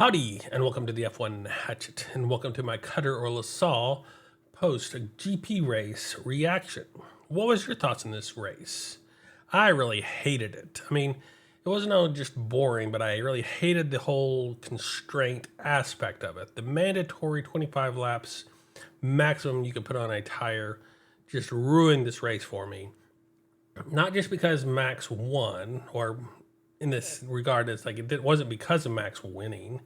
Howdy, and welcome to the F1 Hatchet, and welcome to my Qatar or Lusail post GP race reaction. What was your thoughts on this race? I really hated it. I mean, it wasn't all just boring, but I really hated the whole constraint aspect of it. The mandatory 25 laps maximum you could put on a tire just ruined this race for me. Not just because Max won, or in this regard, it's like it wasn't because of Max winning.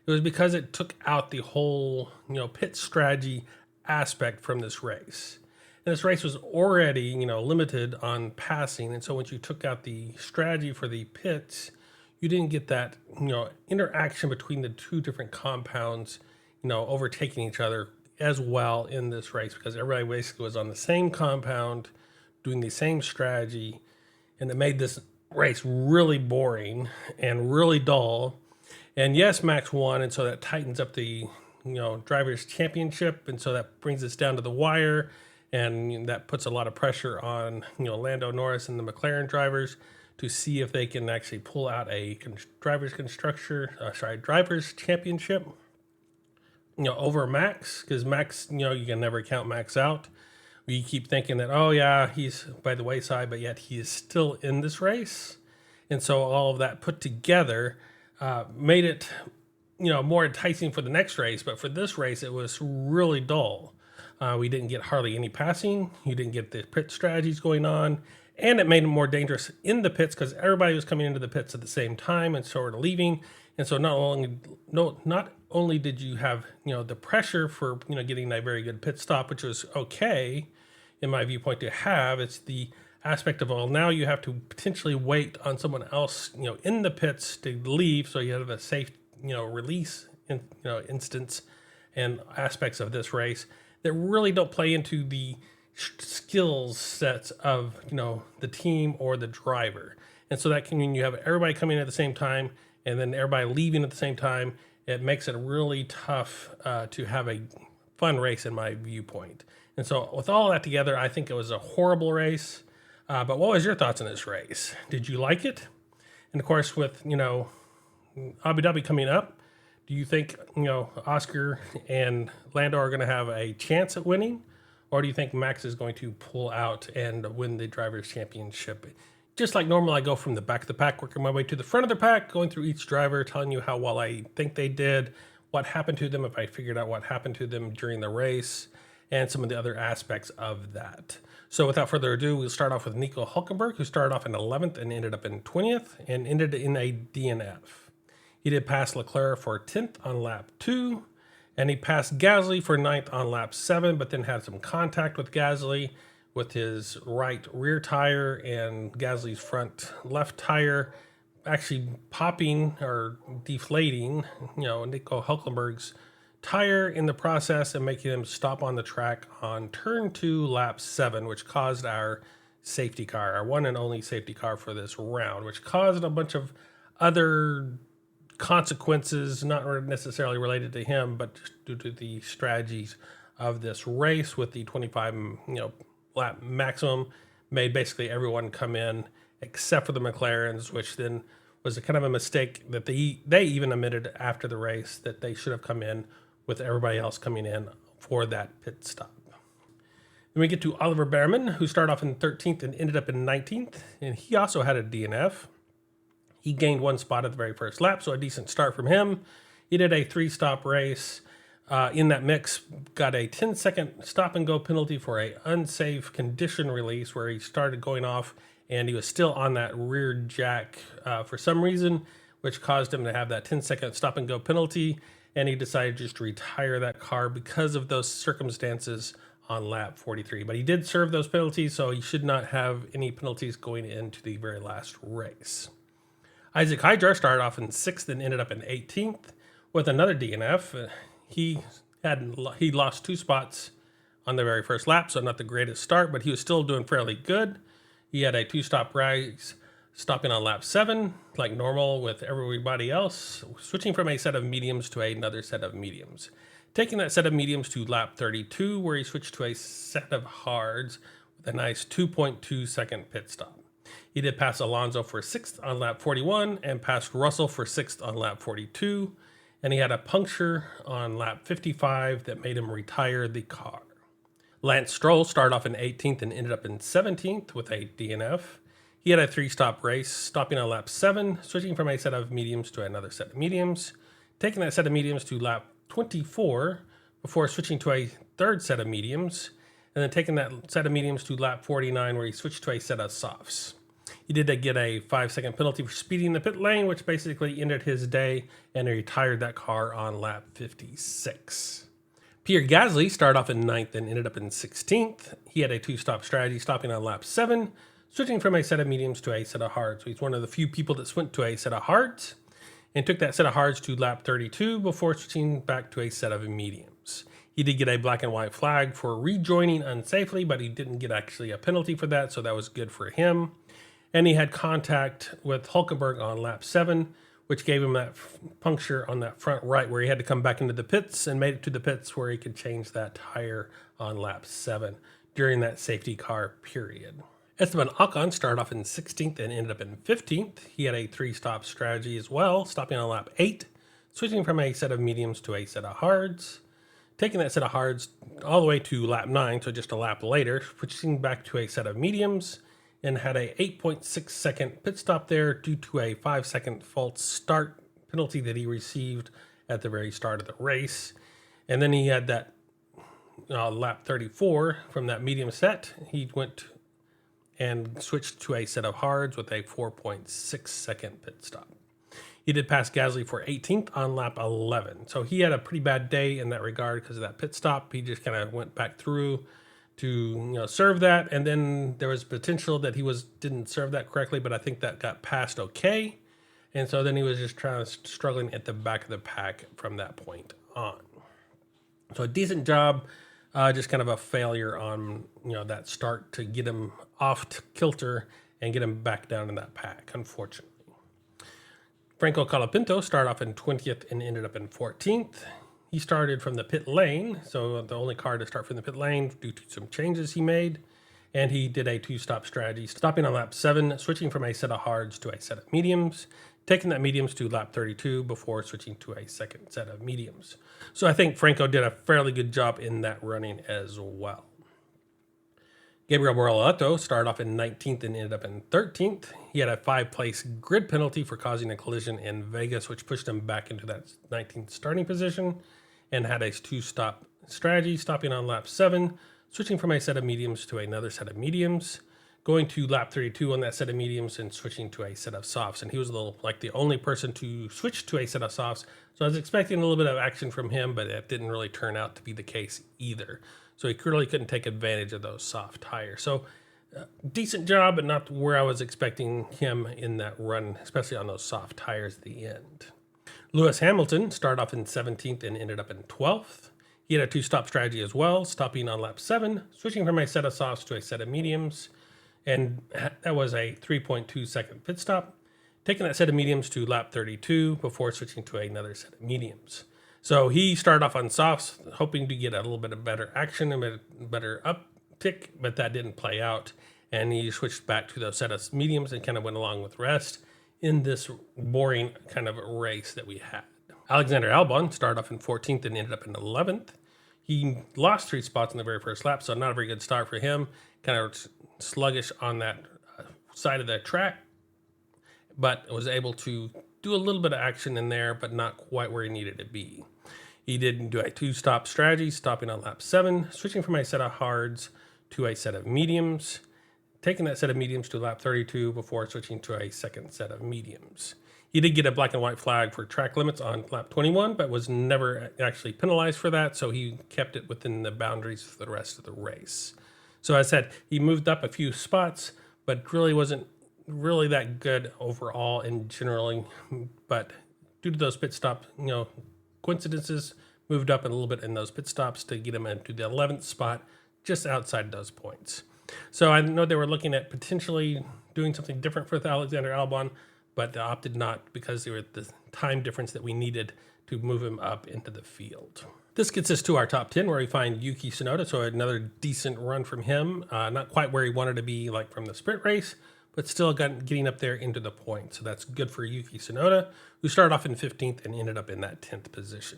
It was because it took out the whole, pit strategy aspect from this race. And this race was already, limited on passing. And so once you took out the strategy for the pits, you didn't get that, interaction between the two different compounds, overtaking each other as well in this race, because everybody basically was on the same compound, doing the same strategy, and it made this race really boring and really dull. And yes, Max won, and so that tightens up the drivers' championship, and so that brings us down to the wire, and that puts a lot of pressure on Lando Norris and the McLaren drivers to see if they can actually pull out a drivers' championship over Max, because Max, you can never count Max out. We keep thinking that, oh yeah, he's by the wayside, but yet he is still in this race. And so all of that put together made it, more enticing for the next race. But for this race, it was really dull. We didn't get hardly any passing. You didn't get the pit strategies going on. And it made it more dangerous in the pits because everybody was coming into the pits at the same time and sort of leaving. And so not only did you have, the pressure for, getting a very good pit stop, which was okay, in my viewpoint, to have, it's the aspect of, well, now you have to potentially wait on someone else, in the pits to leave, so you have a safe, release, instance and aspects of this race that really don't play into the skills sets of, the team or the driver. And so that can mean you have everybody coming at the same time and then everybody leaving at the same time. It makes it really tough to have a fun race in my viewpoint. And so with all that together, I think it was a horrible race. But what was your thoughts on this race? Did you like it? And of course, with, Abu Dhabi coming up, do you think, Oscar and Lando are going to have a chance at winning? Or do you think Max is going to pull out and win the Drivers' Championship? Just like normal, I go from the back of the pack, working my way to the front of the pack, going through each driver, telling you how well I think they did, what happened to them, if I figured out what happened to them during the race, and some of the other aspects of that. So without further ado, we'll start off with Nico Hülkenberg, who started off in 11th and ended up in 20th and ended in a DNF. He did pass Leclerc for 10th on lap 2, and he passed Gasly for 9th on lap 7, but then had some contact with Gasly with his right rear tire and Gasly's front left tire actually popping or deflating, Nico Hülkenberg's tire in the process and making him stop on the track on turn 2, lap 7, which caused our safety car, our one and only safety car for this round, which caused a bunch of other consequences, not necessarily related to him, but just due to the strategies of this race with the 25, lap maximum, made basically everyone come in except for the McLarens, which then was a kind of a mistake that they even admitted after the race that they should have come in with everybody else coming in for that pit stop. Then we get to Oliver Behrman, who started off in 13th and ended up in 19th, and he also had a DNF. He gained one spot at the very first lap, so a decent start from him. He did a 3-stop race. In that mix, got a 10-second stop-and-go penalty for a unsafe condition release where he started going off and he was still on that rear jack for some reason, which caused him to have that 10-second stop-and-go penalty, and he decided just to retire that car because of those circumstances on lap 43. But he did serve those penalties, so he should not have any penalties going into the very last race. Isaac Hydra started off in 6th and ended up in 18th with another DNF. He lost 2 spots on the very first lap, so not the greatest start, but he was still doing fairly good. He had a 2-stop race, stopping on lap 7, like normal with everybody else, switching from a set of mediums to another set of mediums. Taking that set of mediums to lap 32, where he switched to a set of hards with a nice 2.2 second pit stop. He did pass Alonso for 6th on lap 41 and passed Russell for 6th on lap 42. and he had a puncture on lap 55 that made him retire the car. Lance Stroll started off in 18th and ended up in 17th with a DNF. He had a 3-stop race, stopping on lap 7, switching from a set of mediums to another set of mediums, taking that set of mediums to lap 24 before switching to a third set of mediums, and then taking that set of mediums to lap 49 where he switched to a set of softs. He did get a 5-second penalty for speeding the pit lane, which basically ended his day, and he retired that car on lap 56. Pierre Gasly started off in 9th and ended up in 16th. He had a 2-stop strategy, stopping on lap 7, switching from a set of mediums to a set of hards. So he's one of the few people that went to a set of hards and took that set of hards to lap 32 before switching back to a set of mediums. He did get a black and white flag for rejoining unsafely, but he didn't get actually a penalty for that, so that was good for him. And he had contact with Hulkenberg on lap 7, which gave him that puncture on that front right where he had to come back into the pits and made it to the pits where he could change that tire on lap 7 during that safety car period. Esteban Ocon started off in 16th and ended up in 15th. He had a 3-stop strategy as well, stopping on lap 8, switching from a set of mediums to a set of hards, taking that set of hards all the way to lap 9, so just a lap later, switching back to a set of mediums, and had a 8.6 second pit stop there due to a 5-second false start penalty that he received at the very start of the race. And then he had that lap 34 from that medium set. He went and switched to a set of hards with a 4.6 second pit stop. He did pass Gasly for 18th on lap 11. So he had a pretty bad day in that regard because of that pit stop. He just kind of went back through to serve that, and then there was potential that he didn't serve that correctly, but I think that got passed okay. And so then he was just struggling at the back of the pack from that point on. So a decent job, just kind of a failure on that start to get him off kilter and get him back down in that pack, unfortunately. Franco Colapinto started off in 20th and ended up in 14th. He started from the pit lane, so the only car to start from the pit lane due to some changes he made. And he did a 2-stop strategy, stopping on lap 7, switching from a set of hards to a set of mediums, taking that mediums to lap 32 before switching to a second set of mediums. So I think Franco did a fairly good job in that running as well. Gabriel Bortoleto started off in 19th and ended up in 13th. He had a 5-place grid penalty for causing a collision in Vegas, which pushed him back into that 19th starting position, and had a 2-stop strategy, stopping on lap 7, switching from a set of mediums to another set of mediums, going to lap 32 on that set of mediums and switching to a set of softs. And he was like the only person to switch to a set of softs. So I was expecting a little bit of action from him, but it didn't really turn out to be the case either. So he really couldn't take advantage of those soft tires. So decent job, but not where I was expecting him in that run, especially on those soft tires at the end. Lewis Hamilton started off in 17th and ended up in 12th. He had a 2-stop strategy as well, stopping on lap 7, switching from a set of softs to a set of mediums. And that was a 3.2 second pit stop, taking that set of mediums to lap 32 before switching to another set of mediums. So he started off on softs, hoping to get a little bit of better action and a better uptick, but that didn't play out. And he switched back to those set of mediums and kind of went along with the rest in this boring kind of race that we had. Alexander Albon started off in 14th and ended up in 11th. He lost 3 spots in the very first lap, so not a very good start for him. Kind of sluggish on that side of the track, but was able to do a little bit of action in there, but not quite where he needed to be. He did do a 2-stop strategy, stopping on lap 7, switching from a set of hards to a set of mediums, taking that set of mediums to lap 32 before switching to a second set of mediums. He did get a black and white flag for track limits on lap 21, but was never actually penalized for that, so he kept it within the boundaries for the rest of the race. So as I said, he moved up a few spots, but really wasn't really that good overall and generally, but due to those pit stop, coincidences, moved up a little bit in those pit stops to get him into the 11th spot, just outside those points. So I know they were looking at potentially doing something different for Alexander Albon, but they opted not because they were at the time difference that we needed to move him up into the field. This gets us to our top 10, where we find Yuki Tsunoda, so another decent run from him. Not quite where he wanted to be like from the sprint race, but still getting up there into the point. So that's good for Yuki Tsunoda, who started off in 15th and ended up in that 10th position.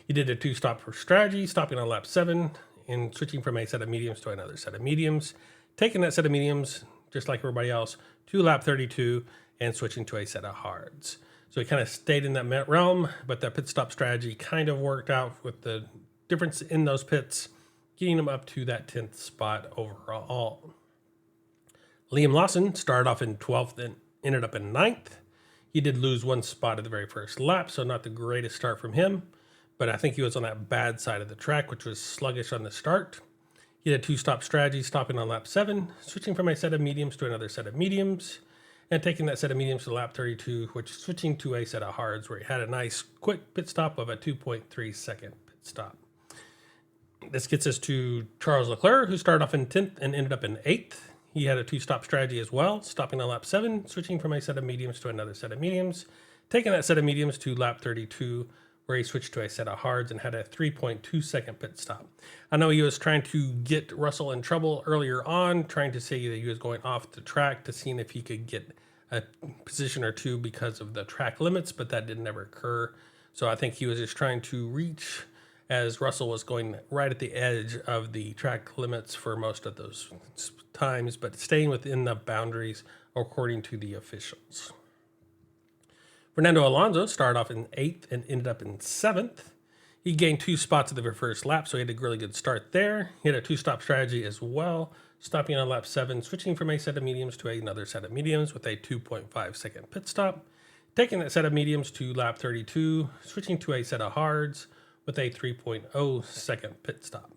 He did a 2-stop for strategy, stopping on lap 7 and switching from a set of mediums to another set of mediums, taking that set of mediums, just like everybody else, to lap 32 and switching to a set of hards. So he kind of stayed in that realm, but that pit stop strategy kind of worked out with the difference in those pits, getting him up to that 10th spot overall. Liam Lawson started off in 12th and ended up in 9th. He did lose 1 spot at the very first lap, so not the greatest start from him. But I think he was on that bad side of the track, which was sluggish on the start. He had a 2-stop strategy, stopping on lap 7, switching from a set of mediums to another set of mediums, and taking that set of mediums to lap 32, which switching to a set of hards, where he had a nice quick pit stop of a 2.3 second pit stop. This gets us to Charles Leclerc, who started off in 10th and ended up in 8th. He had a 2-stop strategy as well, stopping on lap 7, switching from a set of mediums to another set of mediums, taking that set of mediums to lap 32, where he switched to a set of hards and had a 3.2 second pit stop. I know he was trying to get Russell in trouble earlier on, trying to say that he was going off the track to see if he could get a position or two because of the track limits, but that didn't ever occur. So I think he was just trying to reach as Russell was going right at the edge of the track limits for most of those times, but staying within the boundaries according to the officials. Fernando Alonso started off in 8th and ended up in 7th. He gained 2 spots at the very first lap, so he had a really good start there. He had a 2-stop strategy as well, stopping on lap 7, switching from a set of mediums to another set of mediums with a 2.5 second pit stop, taking that set of mediums to lap 32, switching to a set of hards with a 3.0 second pit stop.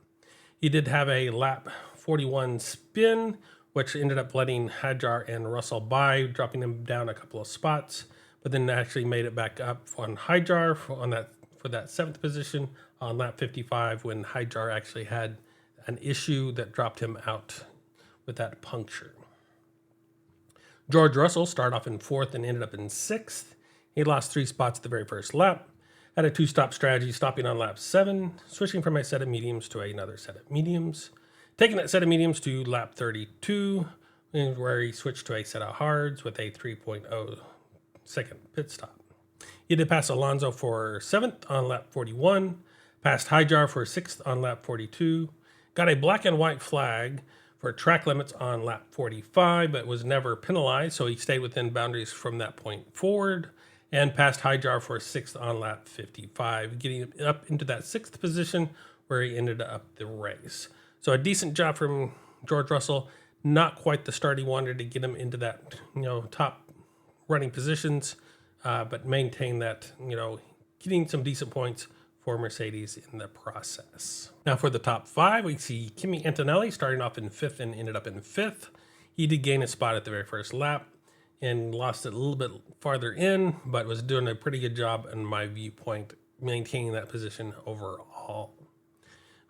He did have a lap 41 spin, which ended up letting Hadjar and Russell by, dropping him down a couple of spots, but then actually made it back up on Hadjar for that 7th position on lap 55 when Hadjar actually had an issue that dropped him out with that puncture. George Russell started off in 4th and ended up in 6th. He lost 3 spots at the very first lap, had a 2-stop strategy, stopping on lap 7, switching from a set of mediums to another set of mediums, taking that set of mediums to lap 32, where he switched to a set of hards with a 3.0 second pit stop. He did pass Alonso for 7th on lap 41, passed Hadjar for 6th on lap 42, got a black and white flag for track limits on lap 45, but was never penalized, so he stayed within boundaries from that point forward, and passed Hadjar for 6th on lap 55, getting up into that 6th position where he ended up the race. So a decent job from George Russell, not quite the start he wanted to get him into that, top running positions, but maintain that, getting some decent points for Mercedes in the process. Now for the top 5, we see Kimi Antonelli starting off in 5th and ended up in 5th. He did gain a spot at the very first lap and lost it a little bit farther in, but was doing a pretty good job in my viewpoint, maintaining that position overall,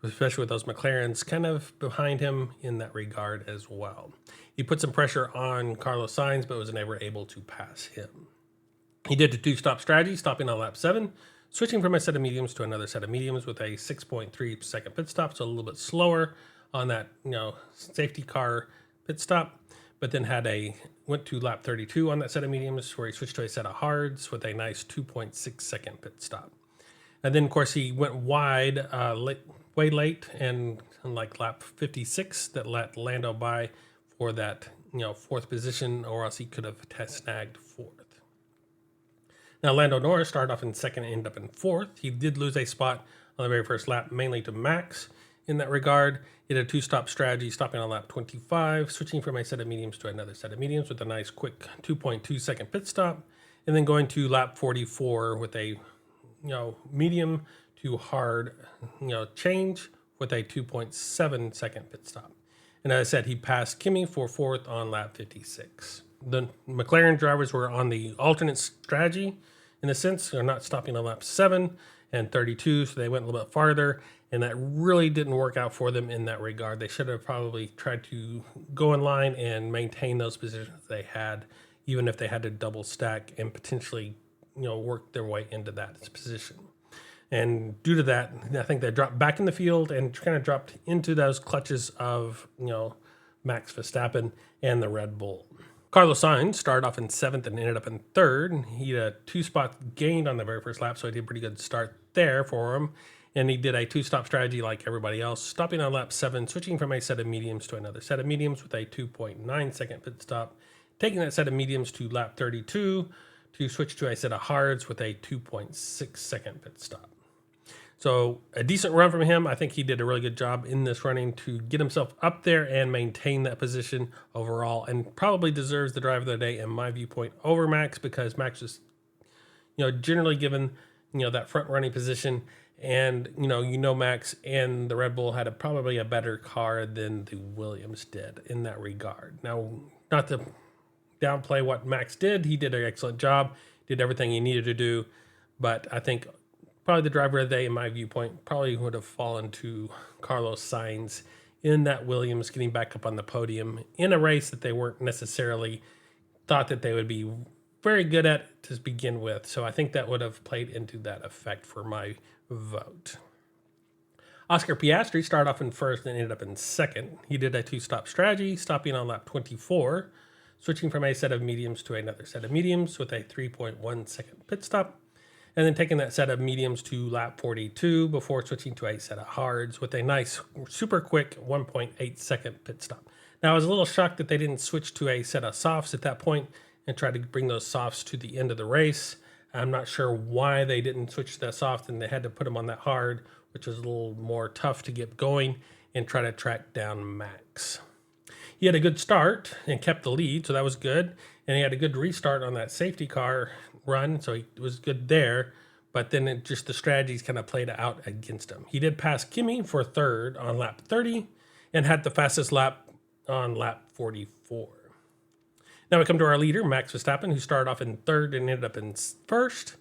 especially with those McLarens kind of behind him in that regard as well. He put some pressure on Carlos Sainz, but was never able to pass him. He did a 2-stop strategy, stopping on lap 7, switching from a set of mediums to another set of mediums with a 6.3 second pit stop, so a little bit slower on that, safety car pit stop, but then went to lap 32 on that set of mediums where he switched to a set of hards with a nice 2.6 second pit stop. And then, of course, he went wide way late and like lap 56 that let Lando by for that 4th position, or else he could have snagged 4th. Now Lando Norris started off in 2nd and ended up in 4th. He did lose a spot on the very first lap, mainly to Max in that regard. He did a 2-stop strategy, stopping on lap 25, switching from a set of mediums to another set of mediums with a nice quick 2.2 second pit stop, and then going to lap 44 with a medium to hard change with a 2.7 second pit stop. And as I said, he passed Kimi for 4th on lap 56. The McLaren drivers were on the alternate strategy in a sense. They're not stopping on lap 7 and 32, so they went a little bit farther, and that really didn't work out for them in that regard. They should have probably tried to go in line and maintain those positions they had, even if they had to double stack and potentially work their way into that position. And due to that, I think they dropped back in the field and kind of dropped into those clutches of, Max Verstappen and the Red Bull. Carlos Sainz started off in 7th and ended up in 3rd. He had a 2-spot gained on the very first lap, so he did a pretty good start there for him. And he did a 2-stop strategy like everybody else, stopping on lap 7, switching from a set of mediums to another set of mediums with a 2.9-second pit stop, taking that set of mediums to lap 32 to switch to a set of hards with a 2.6-second pit stop. So a decent run from him. I think he did a really good job in this running to get himself up there and maintain that position overall, and probably deserves the driver of the day in my viewpoint over Max, because Max was, generally given, that front running position. And, Max and the Red Bull had probably a better car than the Williams did in that regard. Now, not to downplay what Max did. He did an excellent job, did everything he needed to do. But I think probably the driver of the day, in my viewpoint, probably would have fallen to Carlos Sainz in that Williams getting back up on the podium in a race that they weren't necessarily thought that they would be very good at to begin with. So I think that would have played into that effect for my vote. Oscar Piastri started off in 1st and ended up in 2nd. He did a 2-stop strategy, stopping on lap 24, switching from a set of mediums to another set of mediums with a 3.1-second pit stop, and then taking that set of mediums to lap 42 before switching to a set of hards with a nice, super quick 1.8-second pit stop. Now, I was a little shocked that they didn't switch to a set of softs at that point and try to bring those softs to the end of the race. I'm not sure why they didn't switch to that soft and they had to put them on that hard, which was a little more tough to get going and try to track down Max. He had a good start and kept the lead, so that was good. And he had a good restart on that safety car run, so he was good there. But then the strategies kind of played out against him. He did pass Kimi for 3rd on lap 30 and had the fastest lap on lap 44. Now we come to our leader, Max Verstappen, who started off in 3rd and ended up in 1st.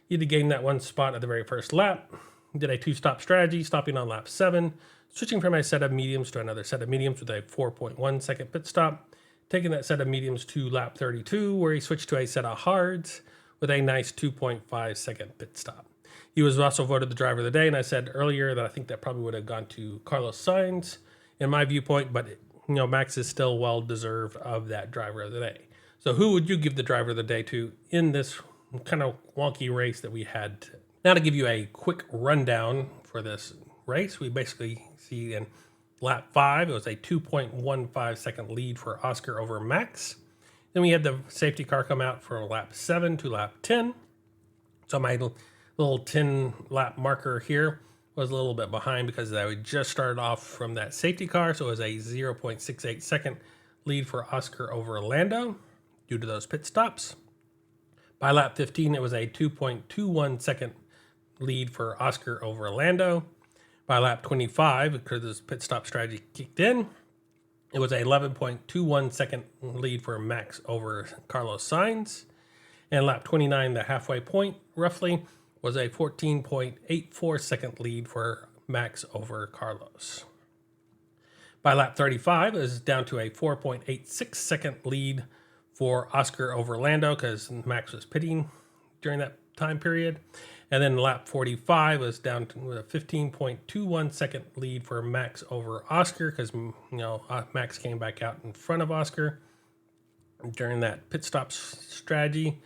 He had gained that 1 spot at the very first lap. He did a 2-stop strategy, stopping on lap 7, switching from a set of mediums to another set of mediums with a 4.1-second pit stop, taking that set of mediums to lap 32, where he switched to a set of hards with a nice 2.5-second pit stop. He was also voted the driver of the day, and I said earlier that I think that probably would have gone to Carlos Sainz in my viewpoint, but Max is still well deserved of that driver of the day. So who would you give the driver of the day to in this kind of wonky race that we had? Now, to give you a quick rundown for this race, we basically see in lap 5, it was a 2.15-second lead for Oscar over Max. Then we had the safety car come out from lap 7 to lap 10. So my little 10-lap marker here was a little bit behind because I would just started off from that safety car. So it was a 0.68-second lead for Oscar over Lando due to those pit stops. By lap 15, it was a 2.21-second lead for Oscar over Lando. By lap 25, because this pit stop strategy kicked in, it was a 11.21-second lead for Max over Carlos Sainz. And lap 29, the halfway point, roughly, was a 14.84-second lead for Max over Carlos. By lap 35, it was down to a 4.86-second lead for Oscar over Lando because Max was pitting during that time period. And then lap 45 was down to a 15.21-second lead for Max over Oscar because, Max came back out in front of Oscar during that pit stop strategy.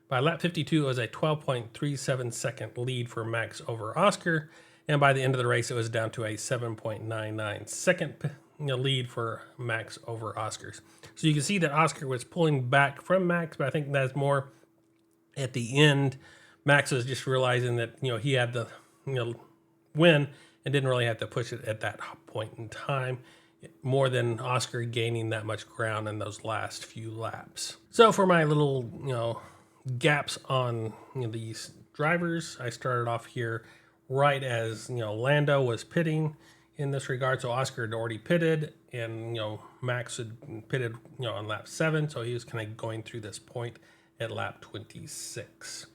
By lap 52, it was a 12.37-second lead for Max over Oscar. And by the end of the race, it was down to a 7.99-second lead for Max over Oscar. So you can see that Oscar was pulling back from Max, but I think that's more at the end. Max was just realizing that, he had the, win and didn't really have to push it at that point in time, more than Oscar gaining that much ground in those last few laps. So for my little, gaps on these drivers, I started off here right as, Lando was pitting in this regard. So Oscar had already pitted and, Max had pitted, on lap 7. So he was kind of going through this point at lap 26.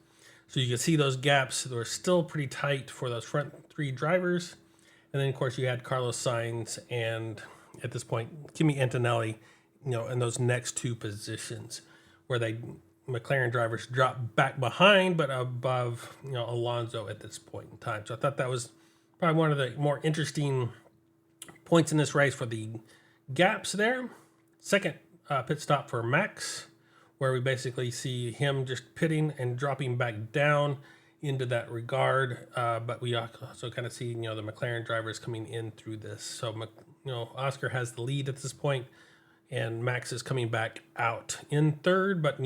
So you can see those gaps that were still pretty tight for those front 3 drivers. And then, of course, you had Carlos Sainz and, at this point, Kimi Antonelli, in those next 2 positions where McLaren drivers dropped back behind but above, Alonso at this point in time. So I thought that was probably one of the more interesting points in this race for the gaps there. Second pit stop for Max, where we basically see him just pitting and dropping back down into that regard. But we also kind of see, the McLaren drivers coming in through this. So, Oscar has the lead at this point, and Max is coming back out in third, but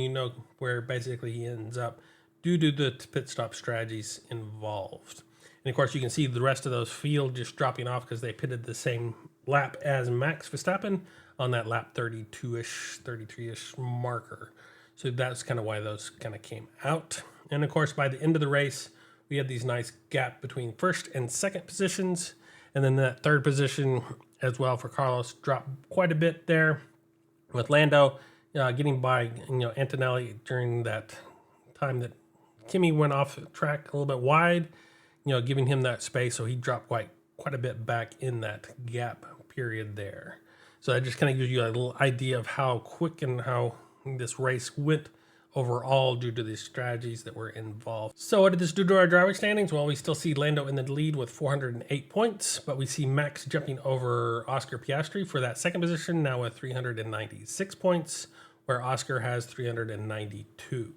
where basically he ends up due to the pit stop strategies involved. And of course, you can see the rest of those field just dropping off because they pitted the same lap as Max Verstappen on that lap 32-ish, 33-ish marker. So that's kind of why those kind of came out. And of course, by the end of the race, we had these nice gap between first and second positions. And then that third position as well for Carlos dropped quite a bit there, with Lando getting by Antonelli during that time that Kimi went off track a little bit wide, giving him that space. So he dropped quite a bit back in that gap period there. So that just kind of gives you a little idea of how quick and how this race went overall due to the strategies that were involved. So what did this do to our driver standings? Well, we still see Lando in the lead with 408 points, but we see Max jumping over Oscar Piastri for that second position, now with 396 points, where Oscar has 392.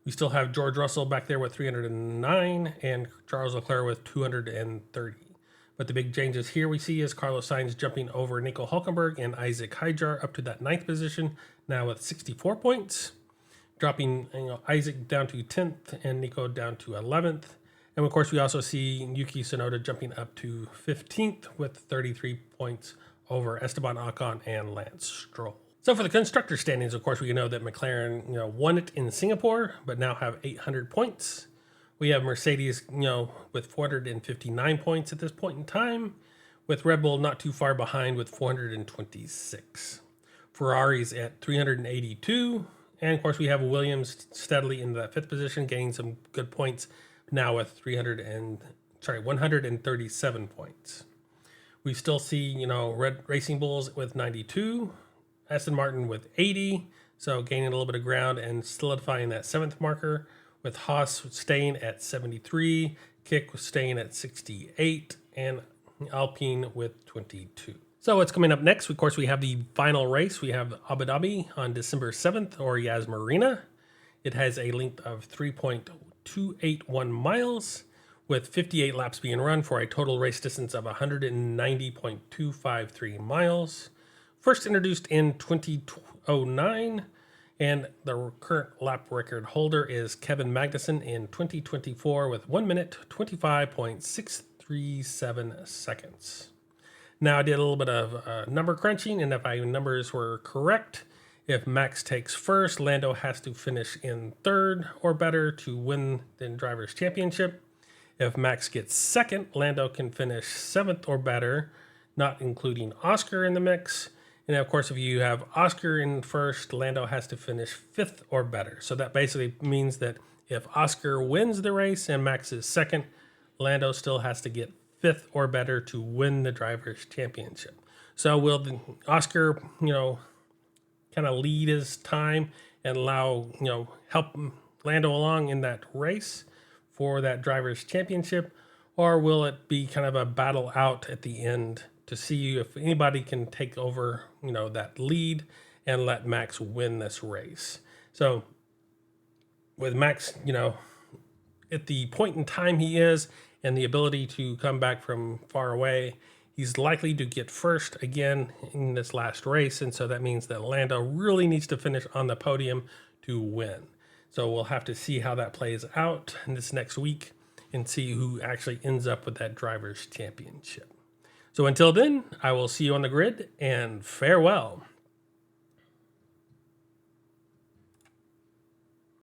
We still have George Russell back there with 309 and Charles Leclerc with 230. But the big changes here we see is Carlos Sainz jumping over Nico Hülkenberg and Isaac Hydjar up to that 9th position, now with 64 points. Dropping Isaac down to 10th and Nico down to 11th. And of course, we also see Yuki Tsunoda jumping up to 15th with 33 points over Esteban Ocon and Lance Stroll. So for the constructor standings, of course, we know that McLaren won it in Singapore, but now have 800 points. We have Mercedes with 459 points at this point in time, with Red Bull not too far behind with 426. Ferrari's at 382. And of course, we have Williams steadily in that 5th position, gaining some good points now with 137 points. We still see, Red Racing Bulls with 92, Aston Martin with 80, so gaining a little bit of ground and solidifying that 7th marker, with Haas staying at 73, Kick staying at 68, and Alpine with 22. So what's coming up next? Of course, we have the final race. We have Abu Dhabi on December 7th, or Yas Marina. It has a length of 3.281 miles, with 58 laps being run for a total race distance of 190.253 miles. First introduced in 2009, and the current lap record holder is Kevin Magnussen in 2024 with 1 minute, 25.637 seconds. Now, I did a little bit of number crunching, and if my numbers were correct, if Max takes first, Lando has to finish in third or better to win the Drivers' Championship. If Max gets second, Lando can finish 7th or better, not including Oscar in the mix. And of course, if you have Oscar in first, Lando has to finish 5th or better. So that basically means that if Oscar wins the race and Max is second, Lando still has to get 5th or better to win the Drivers' Championship. So will Oscar, kind of lead his time and allow, help Lando along in that race for that Drivers' Championship? Or will it be kind of a battle out at the end to see if anybody can take over, that lead and let Max win this race? So with Max, at the point in time he is, and the ability to come back from far away, he's likely to get first again in this last race. And so that means that Lando really needs to finish on the podium to win. So we'll have to see how that plays out in this next week and see who actually ends up with that Drivers' Championship. So until then, I will see you on the grid, and farewell.